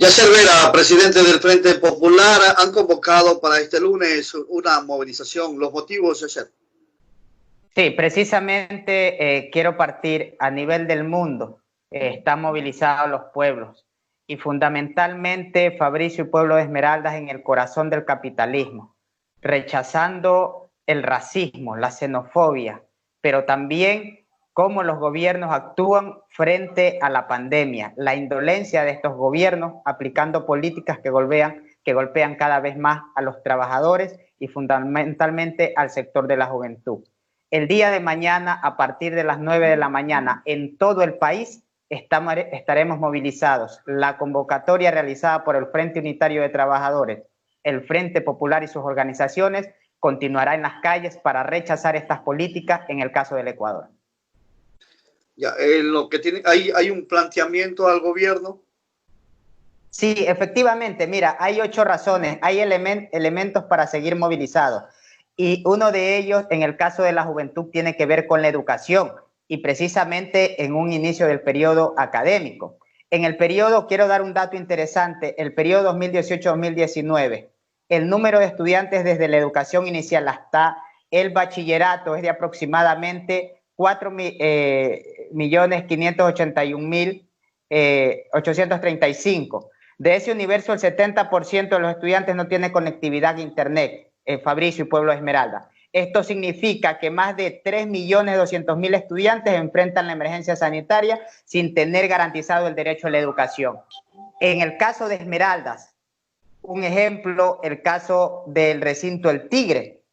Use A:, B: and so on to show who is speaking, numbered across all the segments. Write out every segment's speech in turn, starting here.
A: Yasser Vera, presidente del Frente Popular, han convocado para este lunes una movilización. ¿Los motivos, Yasser?
B: Sí, precisamente quiero partir a nivel del mundo. Están movilizados los pueblos y fundamentalmente Fabricio y Pueblo de Esmeraldas en el corazón del capitalismo, rechazando el racismo, la xenofobia, pero también cómo los gobiernos actúan frente a la pandemia, la indolencia de estos gobiernos aplicando políticas que golpean cada vez más a los trabajadores y fundamentalmente al sector de la juventud. El día de mañana, a partir de las 9 de la mañana, en todo el país estaremos movilizados. La convocatoria realizada por el Frente Unitario de Trabajadores, el Frente Popular y sus organizaciones continuará en las calles para rechazar estas políticas en el caso del Ecuador.
A: Ya, hay un planteamiento al gobierno.
B: Sí, efectivamente, mira, hay 8 razones, hay elementos para seguir movilizados. Y uno de ellos, en el caso de la juventud, tiene que ver con la educación y precisamente en un inicio del periodo académico. En el periodo, quiero dar un dato interesante, el periodo 2018-2019, el número de estudiantes desde la educación inicial hasta el bachillerato es de aproximadamente 4.581.835. De ese universo, el 70% de los estudiantes no tiene conectividad a internet. Fabricio y Pueblo de Esmeralda. Esto significa que más de 3.200.000 estudiantes enfrentan la emergencia sanitaria sin tener garantizado el derecho a la educación. En el caso de Esmeraldas, un ejemplo, el caso del recinto El Tigre.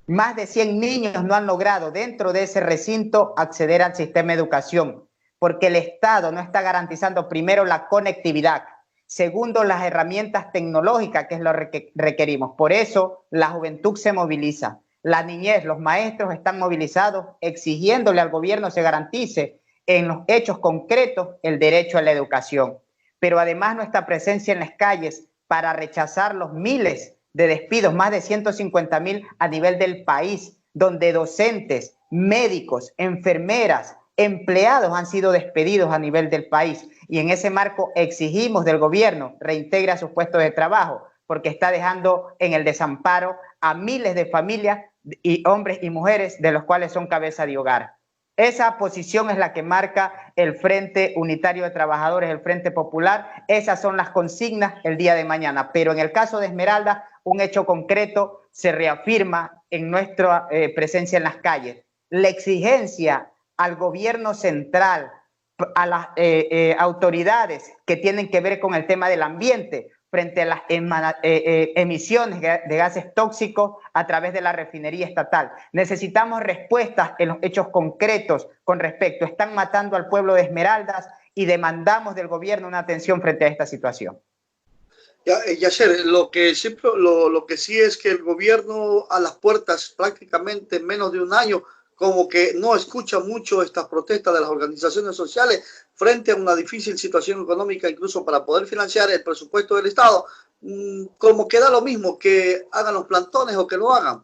B: Más de 100 niños no han logrado dentro de ese recinto acceder al sistema de educación porque el Estado no está garantizando primero la conectividad. Segundo, las herramientas tecnológicas, que es lo que requerimos. Por eso la juventud se moviliza. La niñez, los maestros están movilizados exigiéndole al gobierno se garantice en los hechos concretos el derecho a la educación. Pero además nuestra presencia en las calles para rechazar los miles de despidos, más de 150.000 a nivel del país, donde docentes, médicos, enfermeras, empleados han sido despedidos a nivel del país y en ese marco exigimos del gobierno reintegre a sus puestos de trabajo porque está dejando en el desamparo a miles de familias y hombres y mujeres de los cuales son cabeza de hogar. Esa posición es la que marca el Frente Unitario de Trabajadores, el Frente Popular. Esas son las consignas el día de mañana. Pero en el caso de Esmeralda, un hecho concreto se reafirma en nuestra presencia en las calles. La exigencia al gobierno central, a las autoridades que tienen que ver con el tema del ambiente frente a las emisiones de gases tóxicos a través de la refinería estatal. Necesitamos respuestas en los hechos concretos con respecto. Están matando al pueblo de Esmeraldas y demandamos del gobierno una atención frente a esta situación.
A: Yasser, lo que sí es que el gobierno a las puertas prácticamente en menos de un año como que no escucha mucho estas protestas de las organizaciones sociales frente a una difícil situación económica, incluso para poder financiar el presupuesto del Estado, como que da lo mismo que hagan los plantones o que lo hagan.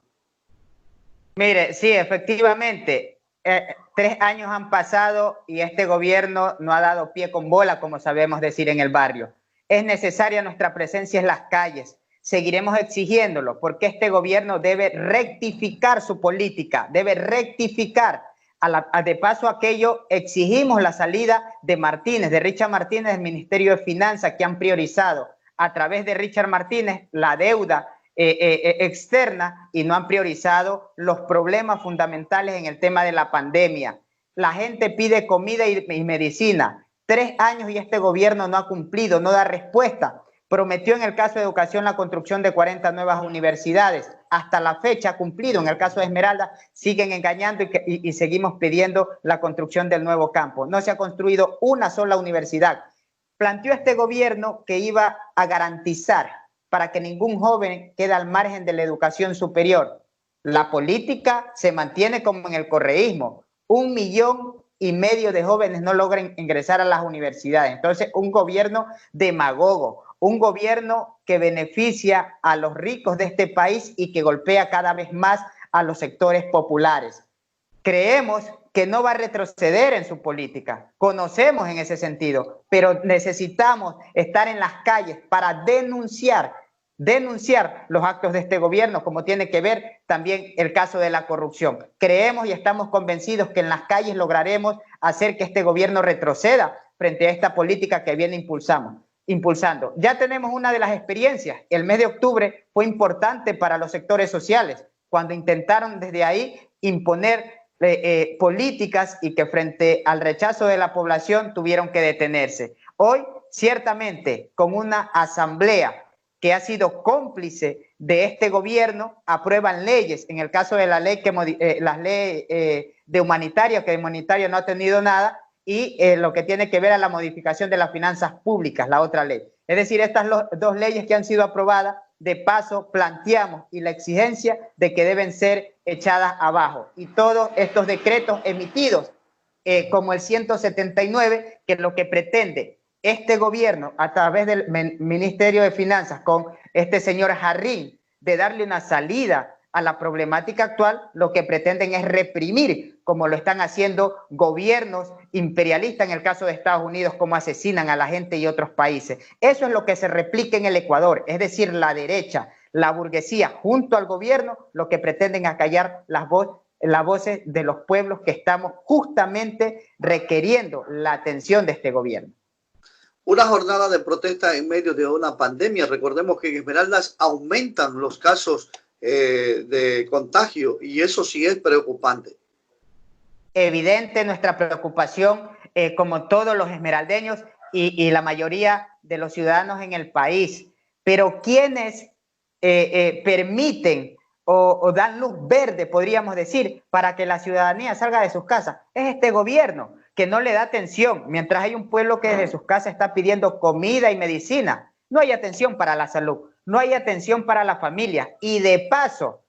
B: Mire, sí, efectivamente, 3 años han pasado y este gobierno no ha dado pie con bola, como sabemos decir en el barrio. Es necesaria nuestra presencia en las calles. Seguiremos exigiéndolo porque este gobierno debe rectificar su política, debe rectificar. De paso aquello, exigimos la salida de Martínez, de Richard Martínez del Ministerio de Finanzas, que han priorizado a través de Richard Martínez la deuda externa y no han priorizado los problemas fundamentales en el tema de la pandemia. La gente pide comida y medicina. 3 años y este gobierno no ha cumplido, no da respuesta. Prometió en el caso de educación la construcción de 40 nuevas universidades. Hasta la fecha ha cumplido. En el caso de Esmeralda siguen engañando y seguimos pidiendo la construcción del nuevo campo. No se ha construido una sola universidad. Planteó este gobierno que iba a garantizar para que ningún joven quede al margen de la educación superior. La política se mantiene como en el correísmo. 1,5 millones de jóvenes no logran ingresar a las universidades. Entonces, un gobierno demagogo, un gobierno que beneficia a los ricos de este país y que golpea cada vez más a los sectores populares. Creemos que no va a retroceder en su política. Conocemos en ese sentido, pero necesitamos estar en las calles para denunciar los actos de este gobierno, como tiene que ver también el caso de la corrupción. Creemos y estamos convencidos que en las calles lograremos hacer que este gobierno retroceda frente a esta política que viene impulsando. Ya tenemos una de las experiencias. El mes de octubre fue importante para los sectores sociales, cuando intentaron desde ahí imponer políticas y que frente al rechazo de la población tuvieron que detenerse. Hoy, ciertamente, con una asamblea que ha sido cómplice de este gobierno, aprueban leyes, en el caso de la ley las leyes de humanitaria, que de humanitario no ha tenido nada, y lo que tiene que ver a la modificación de las finanzas públicas, la otra ley. Es decir, estas dos leyes que han sido aprobadas, de paso planteamos y la exigencia de que deben ser echadas abajo. Y todos estos decretos emitidos, como el 179, que lo que pretende este gobierno, a través del Ministerio de Finanzas, con este señor Jarrín, de darle una salida a la problemática actual, lo que pretenden es reprimir, como lo están haciendo gobiernos imperialistas, en el caso de Estados Unidos, como asesinan a la gente y otros países. Eso es lo que se replica en el Ecuador, es decir, la derecha, la burguesía, junto al gobierno, lo que pretenden acallar las voces de los pueblos que estamos justamente requiriendo la atención de este gobierno.
A: Una jornada de protesta en medio de una pandemia. Recordemos que en Esmeraldas aumentan los casos de contagio y eso sí es preocupante.
B: Evidente nuestra preocupación, como todos los esmeraldeños y la mayoría de los ciudadanos en el país, pero quienes permiten o dan luz verde, podríamos decir, para que la ciudadanía salga de sus casas, es este gobierno que no le da atención, mientras hay un pueblo que desde sus casas está pidiendo comida y medicina. No hay atención para la salud, no hay atención para la familia, y de paso,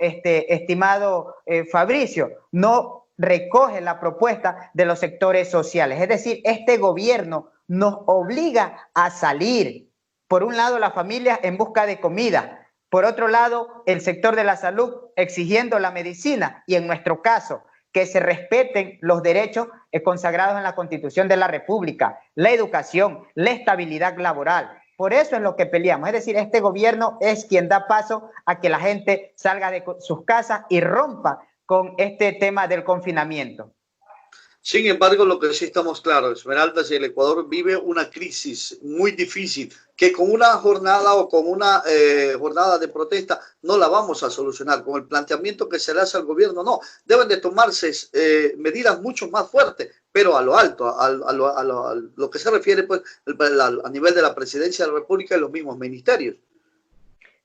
B: estimado Fabricio, no recoge la propuesta de los sectores sociales. Es decir, este gobierno nos obliga a salir. Por un lado, las familias en busca de comida. Por otro lado, el sector de la salud exigiendo la medicina y, en nuestro caso, que se respeten los derechos consagrados en la Constitución de la República, la educación, la estabilidad laboral. Por eso es lo que peleamos. Es decir, este gobierno es quien da paso a que la gente salga de sus casas y rompa con este tema del confinamiento.
A: Sin embargo, lo que sí estamos claros, Esmeraldas y el Ecuador vive una crisis muy difícil que con una jornada o con una jornada de protesta no la vamos a solucionar. Con el planteamiento que se le hace al gobierno, no. Deben de tomarse medidas mucho más fuertes, pero a lo alto, a lo que se refiere pues, a nivel de la Presidencia de la República y los mismos ministerios.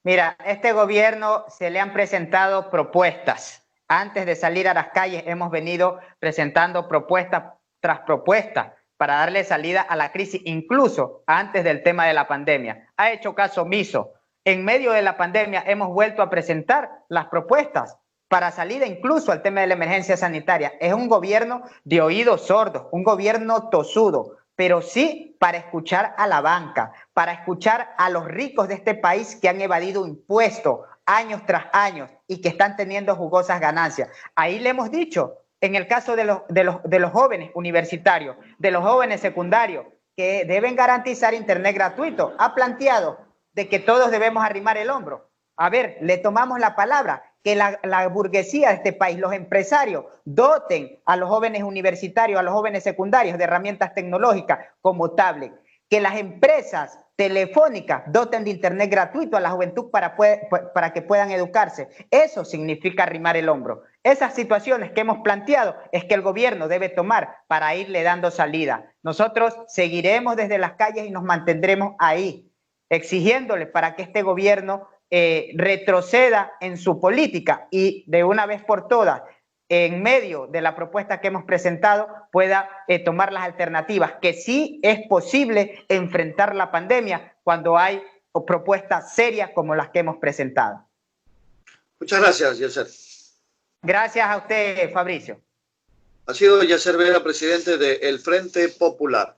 B: Mira, a este gobierno se le han presentado propuestas. Antes de salir a las calles hemos venido presentando propuesta tras propuesta para darle salida a la crisis, incluso antes del tema de la pandemia. Ha hecho caso omiso. En medio de la pandemia hemos vuelto a presentar las propuestas para salida incluso al tema de la emergencia sanitaria. Es un gobierno de oídos sordos, un gobierno tosudo, pero sí para escuchar a la banca, para escuchar a los ricos de este país que han evadido impuestos años tras años y que están teniendo jugosas ganancias. Ahí le hemos dicho, en el caso de los jóvenes universitarios, de los jóvenes secundarios, que deben garantizar internet gratuito. Ha planteado de que todos debemos arrimar el hombro. A ver, le tomamos la palabra, que la burguesía de este país, los empresarios, doten a los jóvenes universitarios, a los jóvenes secundarios de herramientas tecnológicas como tablet, que las empresas telefónicas doten de internet gratuito a la juventud para que puedan educarse. Eso significa arrimar el hombro. Esas situaciones que hemos planteado es que el gobierno debe tomar para irle dando salida. Nosotros seguiremos desde las calles y nos mantendremos ahí, exigiéndole para que este gobierno retroceda en su política y de una vez por todas, en medio de la propuesta que hemos presentado, pueda tomar las alternativas, que sí es posible enfrentar la pandemia cuando hay propuestas serias como las que hemos presentado.
A: Muchas gracias, Yasser.
B: Gracias a usted, Fabricio.
A: Ha sido Yasser Vera, presidente del Frente Popular.